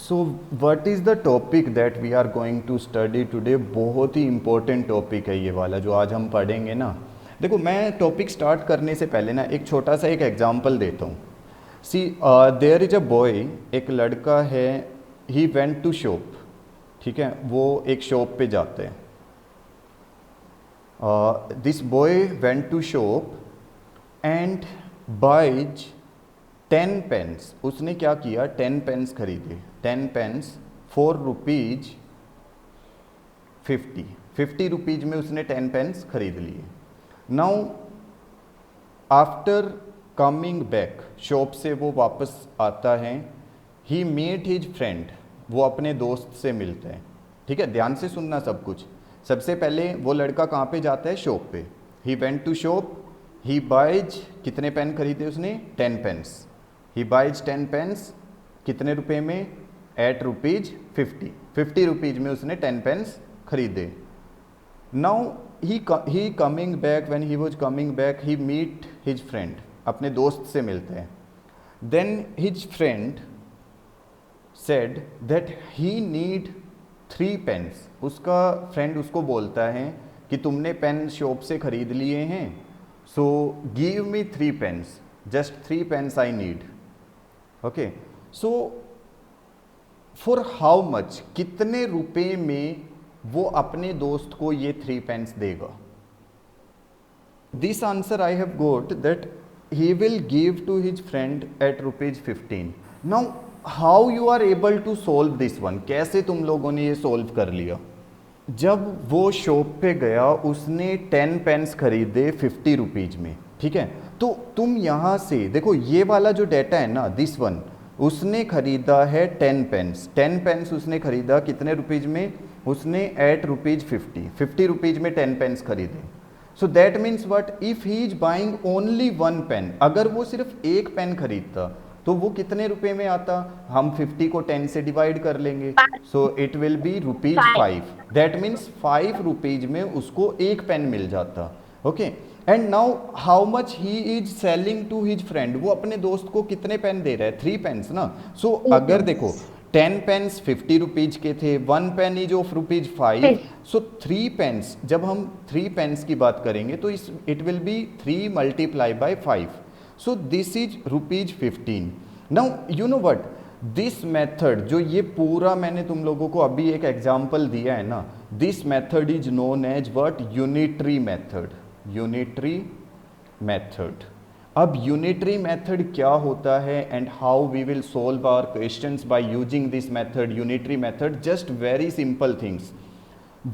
So what is the topic that we are going to study today? बहुत ही important topic है ये वाला जो आज हम पढ़ेंगे ना। देखो, मैं टॉपिक स्टार्ट करने से पहले ना एक छोटा सा एक एग्जांपल देता हूँ। सी देयर इज अ बॉय, एक लड़का है, ही वेंट टू शॉप। ठीक है, वो एक शॉप पे जाते हैं। This boy went to shop and buys 10 pens. उसने क्या किया, 10 पेन्स खरीदे। 10 पेन्स फॉर रुपीज 50। 50 रुपीज में उसने 10 पेन्स खरीद लिए। Now after coming back, shop से वो वापस आता है, ही मेट हिज फ्रेंड, वो अपने दोस्त से मिलते हैं। ठीक है, ध्यान से सुनना सब कुछ। सबसे पहले वो लड़का कहाँ पे जाता है? शॉप पे। He went to shop, he buys, कितने पेन खरीदे उसने? 10 पेन्स। ही बाइज 10 पेन्स, कितने रुपए में? Eight rupees 50। 50 रुपीज में उसने 10 पेन्स खरीदे। Now he coming back, when he was coming back he meet his friend, अपने दोस्त से मिलते हैं। Then his friend said that he need 3 pens. उसका फ्रेंड उसको बोलता है कि तुमने पेन शॉप से खरीद लिए हैं, so give me 3 pens, just 3 pens I need. Okay, so for how much, कितने रुपए में वो अपने दोस्त को ये 3 पेन्स देगा? This answer I have got that he will give to his friend at rupees 15। Now how you are able to solve this one? कैसे तुम लोगों ने ये सोल्व कर लिया? जब वो शॉप पे गया, उसने 10 पेन्स खरीदे 50 रुपीज में। ठीक है, तो तुम यहां से देखो, ये वाला जो डेटा है ना, दिस वन, उसने खरीदा है 10 पेन्स। 10 पेन्स उसने खरीदा कितने रुपीज में? उसने एट रुपीज 50। 50 रुपीज में 10 पेन्स खरीदे। So that means what? If he is buying only 1 pen, अगर वो सिर्फ एक पेन खरीदता तो वो कितने रुपए में आता? हम 50 को 10 से डिवाइड कर लेंगे, so it will be rupees 5। That means 5 rupees में उसको एक पेन मिल जाता। Okay, and now how much he is selling to his friend? वो अपने दोस्त को कितने पेन दे रहा है? 3 पेन्स ना। सो अगर देखो 10 पेन्स 50 रुपीज के थे, 1 pen is of rupees 5, so 3 pens, जब हम 3 पेन्स की बात करेंगे तो इस it will be 3 multiply by 5, so this is rupees 15। Now you know what, this method, जो ये पूरा मैंने तुम लोगों को अभी एक एग्जांपल दिया है ना, this method is known as what? Unitary method. Unitary method. अब यूनिटरी मेथड क्या होता है and how we will solve our questions by using this method, unitary method? Just very simple things.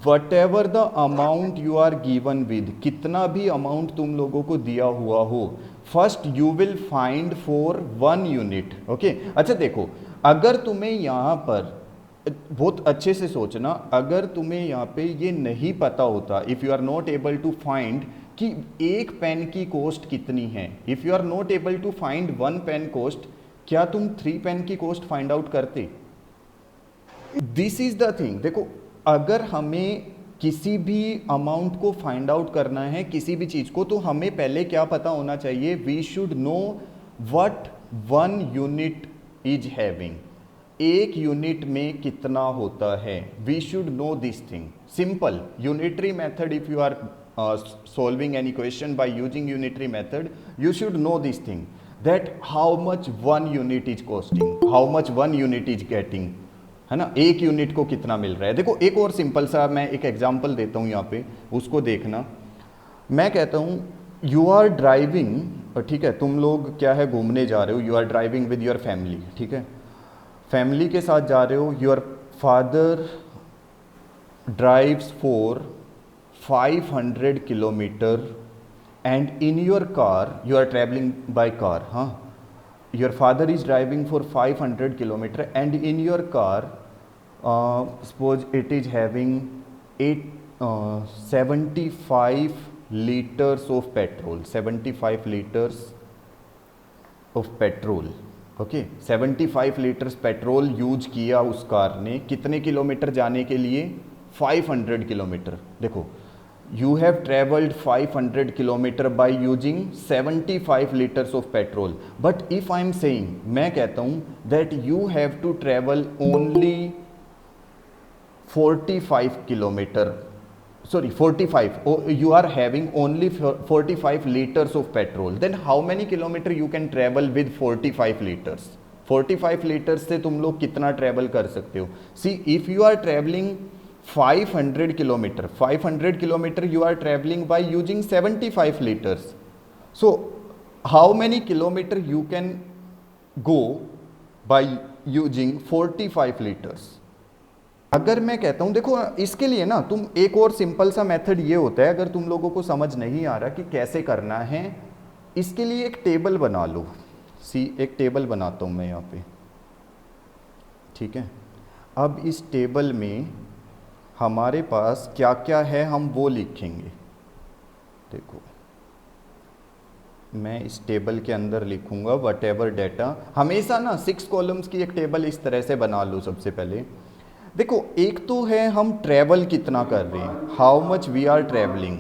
Whatever the amount you are given with, कितना भी amount तुम लोगों को दिया हुआ हो, first you will find for 1 unit. Okay, अच्छा देखो, अगर तुम्हें यहाँ पर बहुत अच्छे से सोचना, अगर तुम्हें यहाँ पे ये नहीं पता होता, if you are not able to find कि एक पेन की कॉस्ट कितनी है, if you are not able to find 1 pen cost, क्या तुम 3 पेन की कॉस्ट फाइंड आउट करते? This is the thing. देखो, अगर हमें किसी भी अमाउंट को फाइंड आउट करना है, किसी भी चीज को, तो हमें पहले क्या पता होना चाहिए? We should know what 1 unit is having. एक यूनिट में कितना होता है? We should know this thing. Simple unitary method, if you are solving any question by using unitary method, you should know this thing, that how much 1 unit is costing, how much 1 unit is getting, है ना? एक unit को कितना मिल रहा है। देखो, एक और सिंपल सा मैं एक एग्जांपल देता हूँ यहाँ पे, उसको देखना। मैं कहता हूँ यू आर ड्राइविंग, ठीक है, तुम लोग क्या है, घूमने जा रहे हो, you are driving with your family. ठीक है, फैमिली के साथ जा रहे हो, your father drives for 500 kilometre and in your car, you are travelling by car. हाँ, your father is driving for 500 kilometer and in your car, suppose it is having 75 liters of petrol, 75 liters of petrol। Okay, 75 litres petrol use किया उस car ने, कितने kilometre जाने के लिए? 500 kilometre. देखो, You have traveled 500 kilometer by using 75 liters of petrol. But if I am saying, मैं कहता हूँ that you have to travel only 45 kilometer, sorry 45, you are having only 45 liters of petrol, then how many kilometer you can travel with 45 liters? 45 liters से तुम लोग कितना travel कर सकते हो? See if you are travelling 500 kilometer, 500 kilometer you are traveling by using 75 liters. So how many kilometer you can go by using 45 liters? अगर मैं कहता हूं, देखो इसके लिए ना तुम एक और सिंपल सा मेथड ये होता है, अगर तुम लोगों को समझ नहीं आ रहा कि कैसे करना है, इसके लिए एक टेबल बना लो। सी एक टेबल बनाता हूं मैं यहाँ पे, ठीक है। अब इस टेबल में हमारे पास क्या क्या है हम वो लिखेंगे। देखो मैं इस टेबल के अंदर लिखूंगा वट एवर डेटा। हमेशा ना 6 कॉलम्स की एक टेबल इस तरह से बना लो। सबसे पहले देखो, एक तो है हम ट्रैवल कितना कर रहे हैं, how much we are travelling.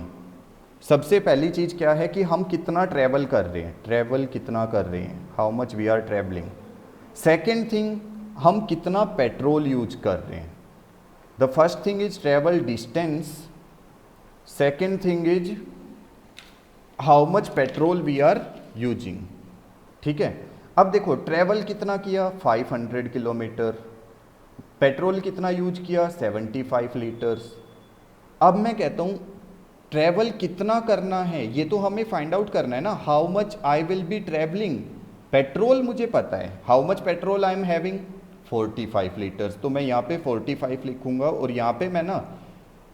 सबसे पहली चीज़ क्या है कि हम कितना ट्रैवल कर रहे हैं, ट्रैवल कितना कर रहे हैं, how much we are travelling. Second thing, हम कितना पेट्रोल यूज कर रहे हैं। The first thing is travel distance, second thing is how much petrol we are using, ठीक है। अब देखो ट्रैवल कितना किया 500 किलोमीटर, पेट्रोल कितना यूज किया 75 लीटर्स। अब मैं कहता हूँ ट्रैवल कितना करना है, ये तो हमें फाइंड आउट करना है ना, how much I will be travelling. Petrol मुझे पता है, how much petrol I am having 45 litres, तो मैं यहाँ पे 45 लिखूंगा और यहाँ पे मैं ना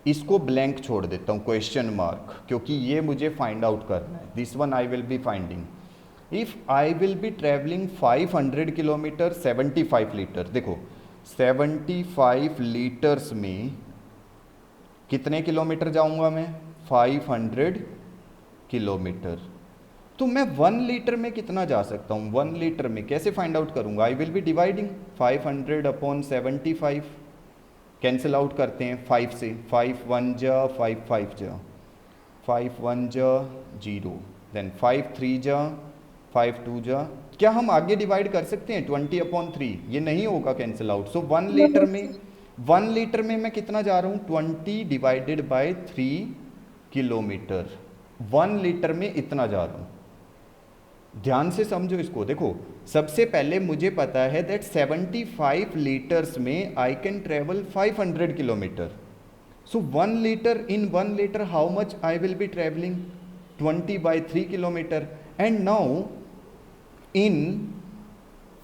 इसको ब्लैंक छोड़ देता हूँ, क्वेश्चन मार्क, क्योंकि ये मुझे फाइंड आउट करना है। This one I will be finding. If I will be travelling 500 kilometre 75 litre, देखो 75 लीटर्स में कितने किलोमीटर जाऊंगा मैं 500 किलोमीटर, तो मैं 1 लीटर में कितना जा सकता हूँ, 1 लीटर में कैसे फाइंड आउट करूंगा। आई will B dividing 500 upon 75, cancel out करते हैं 5 से, 5 1 जा 5 5 जा, 5 1 जा 0, देन 5 3 जा 5 2 जा। क्या हम आगे डिवाइड कर सकते हैं 20 अपॉन 3? ये नहीं होगा, कैंसिल आउट। सो 1 लीटर में मैं कितना जा रहा हूँ 20 डिवाइडेड बाय 3 किलोमीटर, 1 लीटर में इतना जा रहा हूँ। ध्यान से समझो इसको। देखो सबसे पहले मुझे पता है दैट 75 लीटर्स में I can travel 500 kilometre. So 1 litre, in 1 litre how much I will be travelling 20 by 3 kilometre. And now in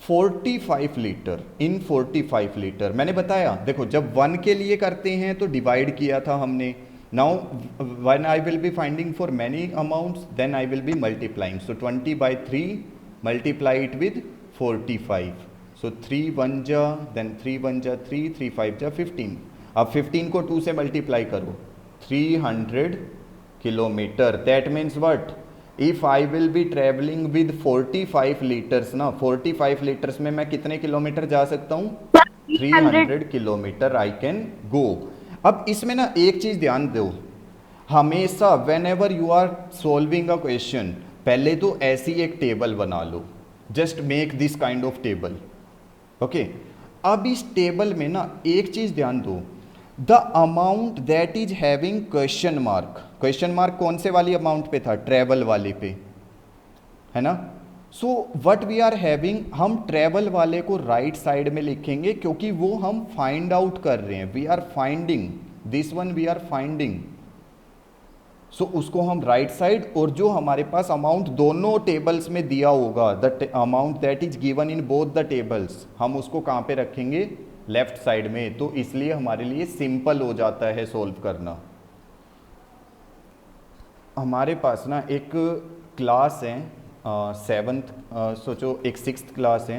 45 litre, in 45 litre मैंने बताया, देखो जब 1 के लिए करते हैं तो डिवाइड किया था हमने। Now when I will be finding for many amounts then I will be multiplying, so 20 by 3 multiply it with 45, so 3 1 जा, देन 3 1 जा 3, 3 5 जा 15। अब 15 को 2 से मल्टीप्लाई करो, 300 kilometre. That means what, if I will be travelling with 45 litres ना, 45 litres में मैं कितने किलोमीटर जा सकता हूँ 300 किलोमीटर आई कैन गो। अब इसमें ना एक चीज ध्यान दो, हमेशा whenever you are solving a question पहले तो ऐसी एक टेबल बना लो, just make this kind of table, okay. अब इस टेबल में ना एक चीज ध्यान दो, the amount that is having question mark, question mark कौन से वाली अमाउंट पे था, ट्रेवल वाले पे, है ना। So what we are having, हम ट्रेवल वाले को राइट साइड में लिखेंगे क्योंकि वो हम फाइंड आउट कर रहे हैं, we are finding this one, we are finding. So उसको हम राइट साइड, और जो हमारे पास अमाउंट दोनों टेबल्स में दिया होगा, the amount that is given in both the tables, हम उसको कहाँ पे रखेंगे लेफ्ट साइड में। तो इसलिए हमारे लिए सिंपल हो जाता है सोल्व करना। हमारे पास ना एक क्लास है 7th, सोचो एक 6th क्लास है,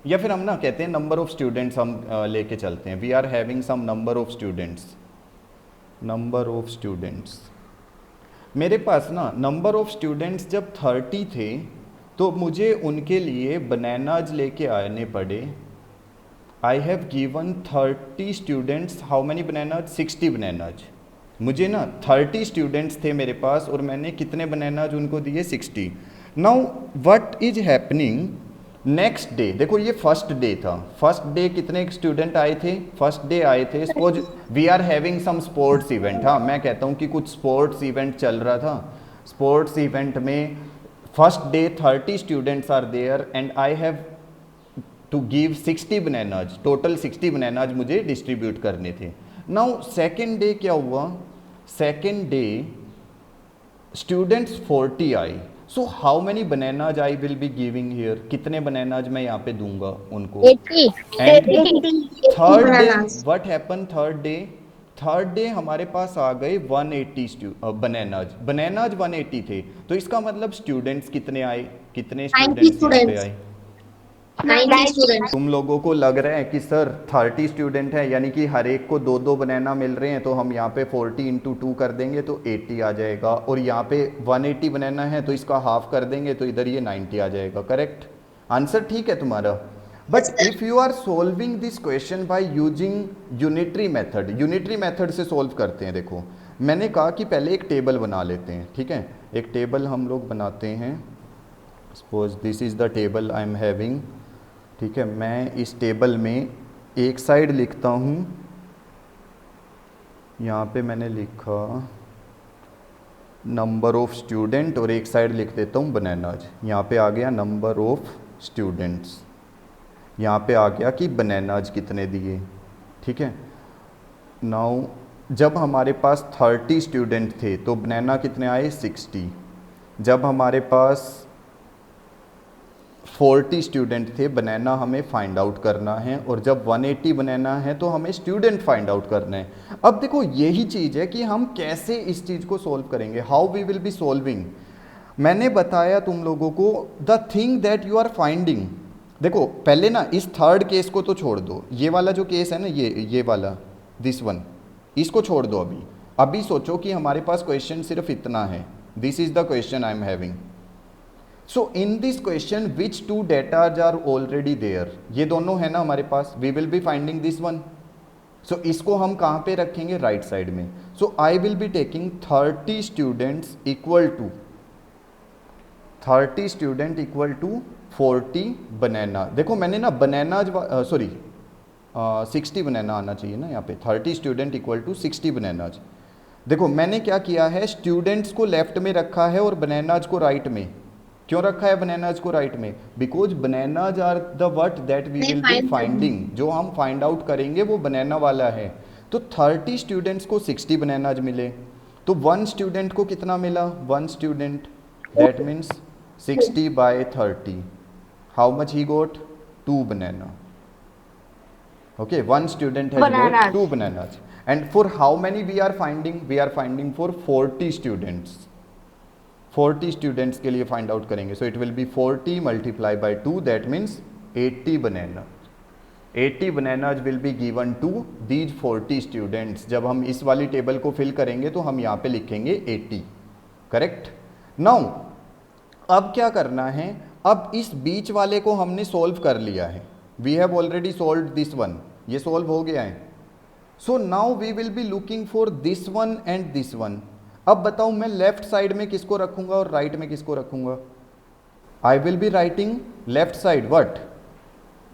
या फिर हम ना कहते हैं नंबर ऑफ स्टूडेंट्स हम लेके चलते हैं, we are having some number of students, number of students. मेरे पास ना नंबर ऑफ स्टूडेंट्स जब 30 थे तो मुझे उनके लिए बनानाज लेके आने पड़े। I have given 30 students how many bananas 60 bananas, मुझे ना 30 स्टूडेंट्स थे मेरे पास और मैंने कितने बनानाज उनको दिए 60। Now what is happening next day, देखो ये फर्स्ट डे था, फर्स्ट डे कितने स्टूडेंट आए थे, फर्स्ट डे आए थे, suppose we are having some sports event, हाँ मैं कहता हूँ कि कुछ स्पोर्ट्स इवेंट चल रहा था, स्पोर्ट्स इवेंट में first day 30 students are there and I have to give 60 bananas, total 60 bananas मुझे डिस्ट्रीब्यूट करने थे। नाउ सेकेंड डे क्या हुआ, सेकेंड डे स्टूडेंट्स 40 आए, so how many bananas I will be giving here, कितने bananas मैं यहाँ पे दूंगा उनको। 80 and 80 third day bananas. What happen, third day, third day हमारे पास आ गए 180 बनानाज, बनानाज 180 थे, तो इसका मतलब स्टूडेंट्स कितने आए, कितने 90 स्टूडेंट्स यहाँ पे students. आए। 90 students. तुम लोगों को लग रहा है कि सर 30 स्टूडेंट है यानी कि हर एक को दो दो बनाना मिल रहे हैं, तो हम यहाँ पे 40 इंटू 2 कर देंगे तो 80 आ जाएगा, और यहाँ पे 180 बनाना है तो इसका हाफ कर देंगे तो इधर ये 90 आ जाएगा। करेक्ट आंसर, ठीक है तुम्हारा। Yes, but sir. If you are solving this question by using unitary method, unitary method से सोल्व करते हैं। देखो मैंने कहा कि पहले एक टेबल बना लेते हैं, ठीक है, एक टेबल हम लोग बनाते हैं, suppose this is the table I am having, ठीक है। मैं इस टेबल में एक साइड लिखता हूँ, यहाँ पे मैंने लिखा नंबर ऑफ स्टूडेंट और एक साइड लिख देता हूँ बनानाज, यहाँ पे आ गया नंबर ऑफ स्टूडेंट्स, यहाँ पे आ गया कि बनानाज कितने दिए, ठीक है। नाउ जब हमारे पास 30 स्टूडेंट थे तो बनाना कितने आए 60, जब हमारे पास 40 स्टूडेंट थे बनाना हमें फाइंड आउट करना है, और जब 180 बनाना है तो हमें स्टूडेंट फाइंड आउट करना है। अब देखो यही चीज़ है कि हम कैसे इस चीज़ को सोल्व करेंगे, how we will be solving. मैंने बताया तुम लोगों को the thing that you are finding. देखो पहले ना इस थर्ड केस को तो छोड़ दो, ये वाला जो केस है ना, ये वाला दिस वन, इसको छोड़ दो अभी। अभी सोचो कि हमारे पास क्वेश्चन सिर्फ इतना है, this is the question I am having. So in this question which two datas are already there, ये दोनों है ना हमारे पास, we will be finding this one. So इसको हम कहाँ पे रखेंगे, राइट साइड में। So I will be taking 30 students equal to 30 student equal to 40 बनाना। देखो मैंने ना बनाना सॉरी 60 बनाना आना चाहिए ना यहाँ पे, 30 स्टूडेंट इक्वल टू 60 बनानाज। देखो मैंने क्या किया है, स्टूडेंट्स को लेफ्ट में रखा है और बनानाज को राइट में। क्यों रखा है बनानाज को राइट में, because bananas are the what that we They will be find them. Finding, जो हम फाइंड आउट करेंगे वो बनाना वाला है। तो 30 स्टूडेंट्स को 60 बनानाज मिले, तो वन स्टूडेंट को कितना मिला, one student, that means 60 by 30, how much he got, 2 banana. Okay, one student has got Bananas. 2 bananas. And for how many we are finding? We are finding for 40 students. 40 students के लिए find out करेंगे. So it will be 40 multiplied by 2, that means 80 banana. 80 bananas will be given to these 40 students. जब हम इस वाली table को fill करेंगे तो हम यहाँ पे लिखेंगे 80. करेक्ट। नाउ अब क्या करना है, अब इस बीच वाले को हमने सोल्व कर लिया है, we have already solve this one, ये सोल्व हो गया है। So now we will be looking for this one and this one. अब बताओ मैं लेफ्ट साइड में किसको रखूंगा और राइट में किसको रखूंगा। आई will be writing left side what,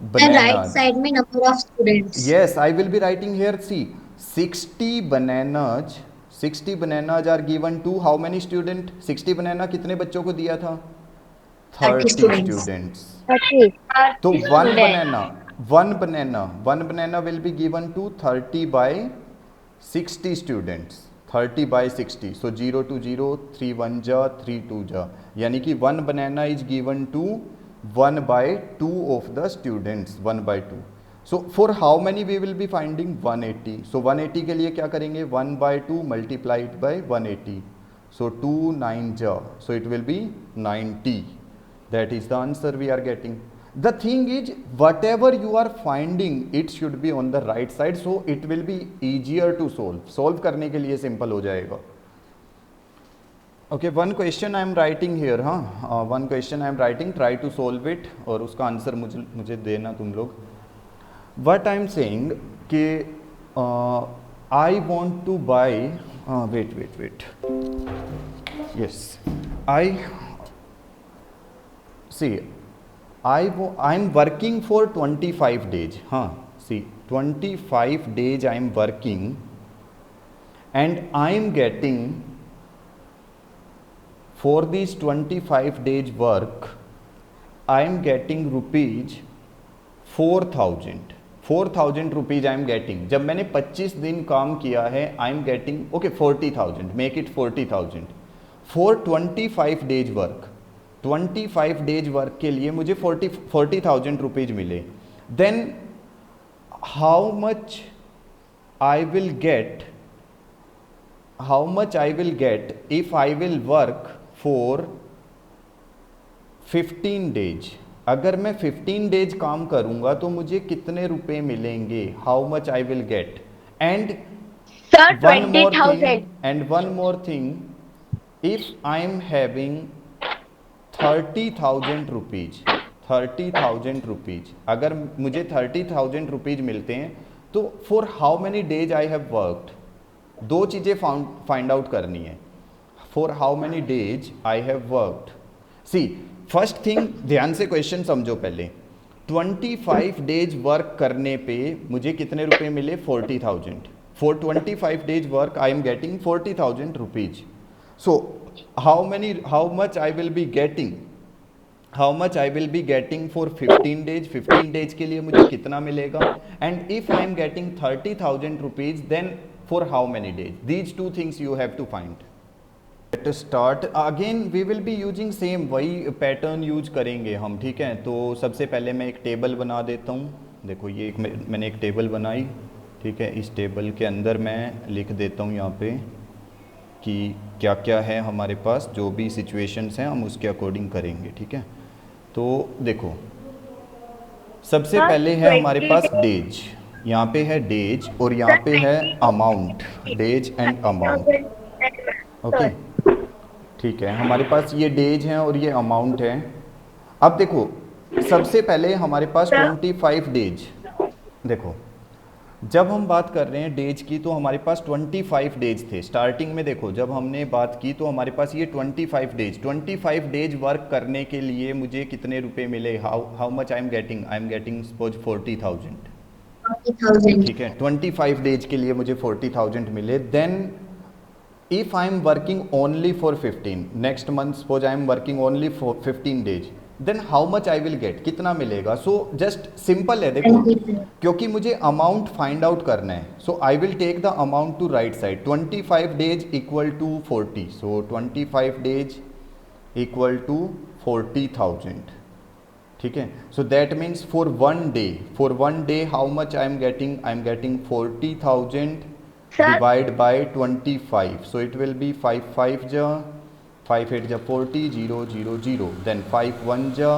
And right bananas. side में number of students. Yes, I will be writing here. See, 60 bananas. 60 bananas are given to how many student? 60 banana कितने बच्चों को दिया था? 30 30 students. students. 30. तो 30 one students. one banana will be given to 30 by 60 students. 30 by 60. So 0 to 0, 3 1 ja, 3 2 ja. यानी कि one banana is given to 1 by 2 of the students, 1 by 2. So for how many we will be finding 180. So 180 के लिए क्या करेंगे, 1 by 2 multiplied by 180. So 2 9 ja. So it will be 90. That is the answer we are getting. The thing is, whatever you are finding, it should be on the right side, so it will be easier to solve. Solve करने के लिए simple हो जाएगा. Okay, one question I am writing here, हाँ, one question I am writing. Try to solve it और उसका answer मुझे देना तुम लोग. What I am saying कि I want to buy wait. Yes, I see. I'm working for 25 days. See, 25 days I'm working, and I'm getting, for these 25 days work, I'm getting rupees 4,000 rupees I am getting. जब मैंने 25 दिन काम किया है, I am getting, okay, 40,000, make it 40,000 for 25 days work. 25 days work के लिए मुझे 40,000 rupees मिले. Then how much I will get if I will work for 15 days. अगर मैं 15 डेज काम करूंगा तो मुझे कितने रुपए मिलेंगे? How much I will get? And Sir, one more 20,000. Thing, if I am having 30,000 rupees, 30,000 rupees, अगर मुझे 30,000 रुपीज मिलते हैं तो for how many days I have worked? दो चीजें फाइंड आउट करनी है. For how many days I have worked. See, first thing, ध्यान से क्वेश्चन समझो पहले. 25 डेज वर्क करने पे मुझे कितने रुपए मिले? 40,000. For 25 days work I am getting 40,000 rupees. So how much I will be getting for 15 days? 15 days के लिए मुझे कितना मिलेगा? And if I am getting 30,000 rupees, then for how many days? These two things you have to find. Let us start again. We will be using same, वही pattern use करेंगे हम, ठीक है. तो सबसे पहले मैं एक टेबल बना देता हूँ. देखो, ये मैंने एक टेबल बनाई, ठीक है. इस टेबल के अंदर मैं लिख देता हूँ यहाँ पे कि क्या क्या है हमारे पास, जो भी सिचुएशंस हैं हम उसके अकॉर्डिंग करेंगे, ठीक है. तो देखो, सबसे पहले है हमारे पास डेज. यहाँ पे है डेज और यहाँ पे है amount. Days and amount, okay, ठीक है. हमारे पास ये डेज हैं और ये अमाउंट है. अब देखो, सबसे पहले हमारे पास 25 डेज. देखो, जब हम बात कर रहे हैं डेज की तो हमारे पास 25 डेज थे स्टार्टिंग में. देखो, जब हमने बात की तो हमारे पास ये 25 डेज वर्क करने के लिए मुझे कितने रुपए मिले? How much I am getting suppose 40,000, ठीक है. 25 डेज के लिए मुझे 40,000 मिले. Then if I am working only for 15, next month suppose I am working only for 15 days, then how much I will get? कितना मिलेगा? So just simple है. देखो, क्योंकि मुझे amount find out करना है, so I will take the amount to right side. 25 days equal to 40, so 25 days equal to 40,000, ठीक है. So that means for one day how much I am getting? I am getting 40,000 divide by 25. So it will be 5 5 ja, 5 8 ja 40, 0 0 0. Then 5 1 ja,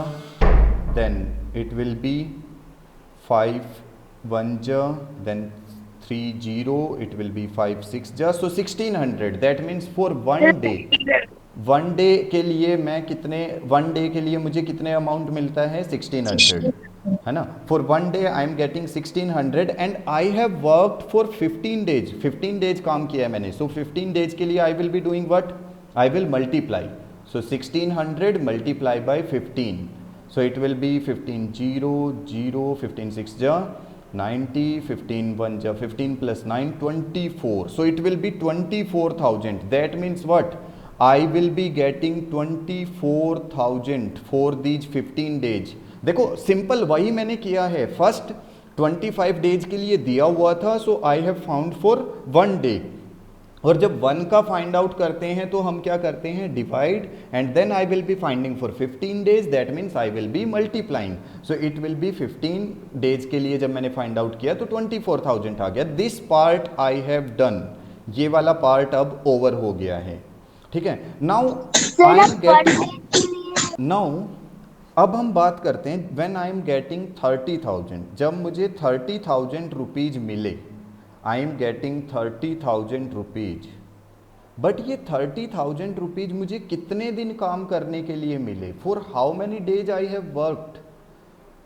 then it will be 5 1 ja, then 3 0, it will be 5 6 ja. So 1600. That means for one day के लिए मैं कितने, one day के लिए मुझे कितने amount मिलता है? 1600, है ना. For one day I am getting 1600 and I have worked for 15 days. 15 days काम किया है मैंने. सो 15 डेज के लिए आई will be doing what? I will multiply. So 1600 multiply by 15. So it will be 15 0 0, 15 6 जा 90, 15 1 जा 15 plus 9 24. So it will be 24,000. That means what? I will be getting 24,000 for these 15 days. देखो, simple वही मैंने किया है. First 25 days के लिए दिया हुआ था, so I have found for one day. और जब वन का फाइंड आउट करते हैं तो हम क्या करते हैं? Divide, and then I will be finding for 15 days. That means I will be multiplying. So it will be 15 days के लिए जब मैंने फाइंड आउट किया तो 24,000 आ गया. This part I have done. ये वाला पार्ट अब ओवर हो गया है, ठीक है. नाउ अब हम बात करते हैं व्हेन आई एम गेटिंग 30,000. जब मुझे 30,000 रुपीज मिले, आई एम गेटिंग 30,000 रुपीज. बट ये 30,000 रुपीज मुझे कितने दिन काम करने के लिए मिले? For how many days I have worked?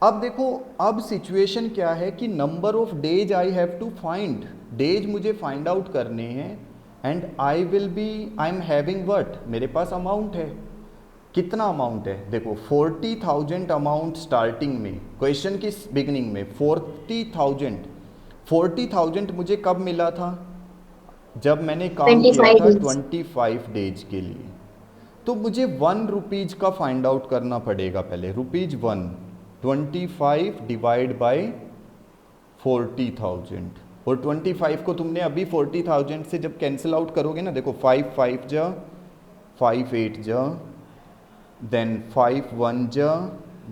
अब देखो, अब सिचुएशन क्या है कि number of days I have to find. Days मुझे फाइंड आउट करने हैं and I am having what, मेरे पास अमाउंट है, कितना अमाउंट है, देखो 40,000 अमाउंट स्टार्टिंग में, क्वेश्चन की बिगनिंग में 40,000 मुझे कब मिला था, जब मैंने काम किया 25 था days. 25 डेज के लिए। तो मुझे 1 रुपीज का फाइंड आउट करना पड़ेगा पहले, ₹1, 25 डिवाइड बाय 40,000, और 25 को तुमने अभी 40,000 से जब कैंसिल आउट करोगे ना, देखो 5 5 जा, 5 8 जा, देन 5 1 जा,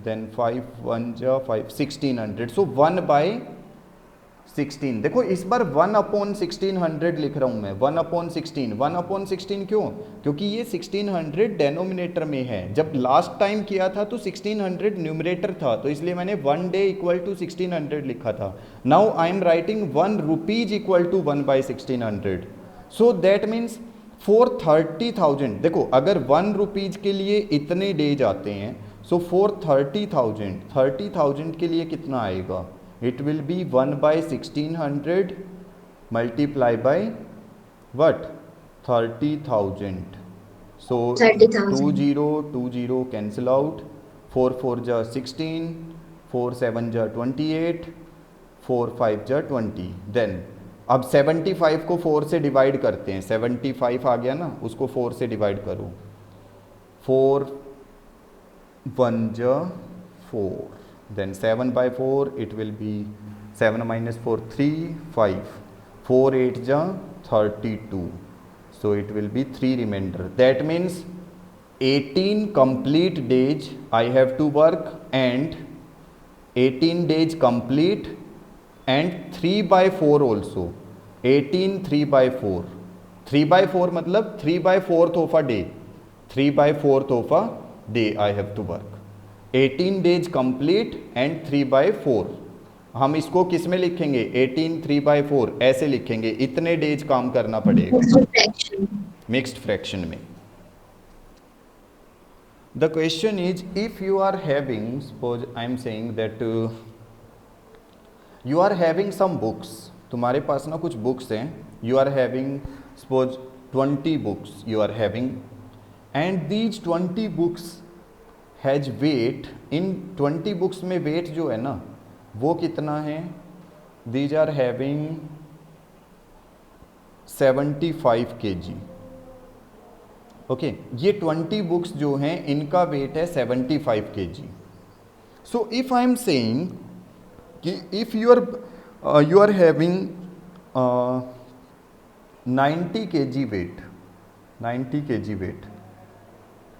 देन 5 1 जा 5, 1600, सो 1/16। देखो इस बार 1/1600 लिख रहा हूँ मैं, 1/16 क्यों, क्योंकि ये 1600 डेनोमिनेटर में है, जब लास्ट टाइम किया था तो 1600 न्यूमरेटर था, तो इसलिए मैंने 1 डे इक्वल टू 1600 लिखा था। Now I am writing 1 rupees equal to 1/1600, so that means for 30,000, देखो अगर 1 रुपीज के लिए इतने डेज आते हैं, सो फॉर 30,000 के लिए कितना आएगा, it will be 1/1600 multiply by what, 30,000, so 30,000. 20 cancel out, 4 4 जा 16, 4 7 जा 28, 4 5 जा 20, देन अब 75 को 4 से डिवाइड करते हैं, 75 आ गया ना, उसको 4 से डिवाइड करो, 4 1 जा 4, then 7/4 it will be 7 minus 4 3 5, 4 8 ja 32, so it will be 3 remainder, that means 18 complete days I have to work, and 18 days complete and 3/4 also, 18 3/4, 3/4 मतलब 3/4 of a day, 3/4 of a day I have to work, 18 days complete and 3/4। हम इसको किस में लिखेंगे, 18 3/4 ऐसे लिखेंगे, इतने days काम करना पड़ेगा मिक्स्ड फ्रैक्शन में। The question is if you are having, suppose I am saying that you are having some books, तुम्हारे पास ना कुछ बुक्स हैं, you are having suppose 20 books you are having, and these 20 books has weight, इन 20 books में weight जो है ना वो कितना है, these are having 75 kg, okay, ये 20 बुक्स जो हैं इनका वेट है 75 kg। So if I am saying कि if you are having 90 kg weight, 90 kg weight,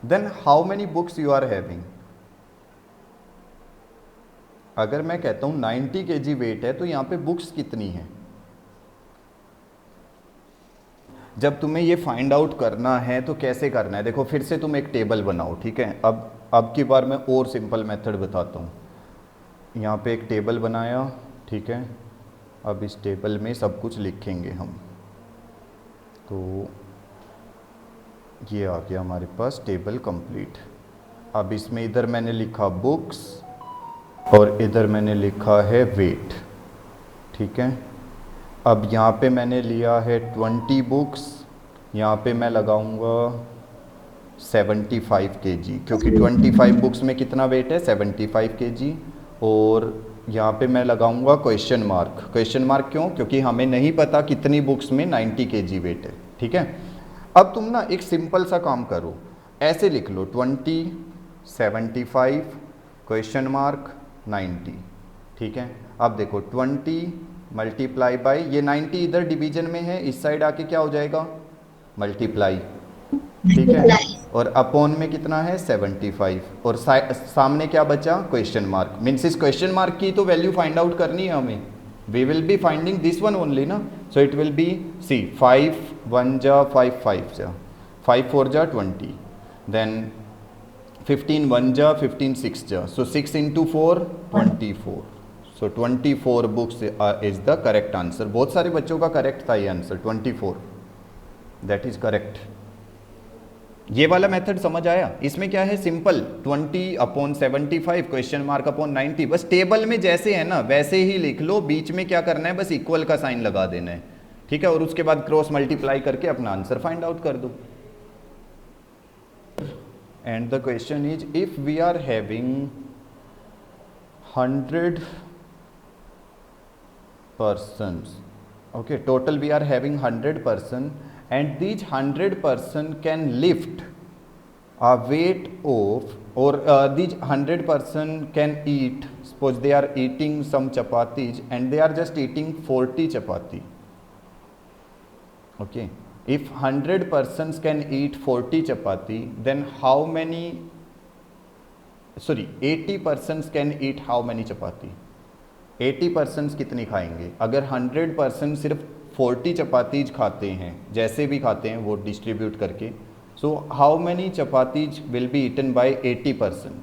then how many books you are having. अगर मैं कहता हूं 90 kg वेट है तो यहां पे बुक्स कितनी है, जब तुम्हें ये फाइंड आउट करना है तो कैसे करना है, देखो फिर से तुम एक टेबल बनाओ, ठीक है। अब की बार मैं और सिंपल मेथड बताता हूँ। यहाँ पे एक टेबल बनाया, ठीक है, अब इस टेबल में सब कुछ लिखेंगे हम, तो ये आ गया हमारे पास टेबल कंप्लीट। अब इसमें इधर मैंने लिखा बुक्स और इधर मैंने लिखा है वेट, ठीक है। अब यहाँ पे मैंने लिया है 20 बुक्स, यहाँ पे मैं लगाऊंगा 75 kg, क्योंकि 25 बुक्स में कितना वेट है 75 kg, और यहाँ पे मैं लगाऊंगा क्वेश्चन मार्क। क्वेश्चन मार्क क्यों, क्योंकि हमें नहीं पता कितनी बुक्स में 90 kg वेट है, ठीक है। अब तुम ना एक सिंपल सा काम करो, ऐसे लिख लो 20 75 क्वेश्चन मार्क 90, ठीक है। अब देखो 20 मल्टीप्लाई बाई, ये 90 इधर डिवीजन में है, इस साइड आके क्या हो जाएगा मल्टीप्लाई, ठीक है, और अपॉन में कितना है 75, और सामने क्या बचा क्वेश्चन मार्क। मीन्स इस क्वेश्चन मार्क की तो वैल्यू फाइंड आउट करनी है हमें, we will be finding this one only ना, so it will be C 5 1 जा 5 5 जा 5 4 जा 20, देन 15 1 जा 15 6 जा, सो 6 into 4 24, so 24 books is the correct answer. बहुत सारे बच्चों का करेक्ट था ये आंसर 24, दैट इज करेक्ट। ये वाला मेथड समझ आया। इसमें क्या है सिंपल, 20/75 क्वेश्चन मार्क अपॉन 90, बस टेबल में जैसे है ना वैसे ही लिख लो, बीच में क्या करना है बस इक्वल का साइन लगा देना है, ठीक है, और उसके बाद क्रॉस मल्टीप्लाई करके अपना आंसर फाइंड आउट कर दो। And the question is if we are having 100 persons, okay, total we are having 100 person, and these 100 person can lift a weight of, or these 100 person can eat, suppose they are eating some chapatis and they are just eating 40 chapati, okay, if 100 persons can eat 40 chapati, then how many, sorry, 80 persons can eat how many chapati? 80 persons कितनी खाएंगे? अगर 100 person सिर्फ 40 chapatis खाते हैं, जैसे भी खाते हैं वो डिस्ट्रीब्यूट करके, so how many chapatis will be eaten by 80 person?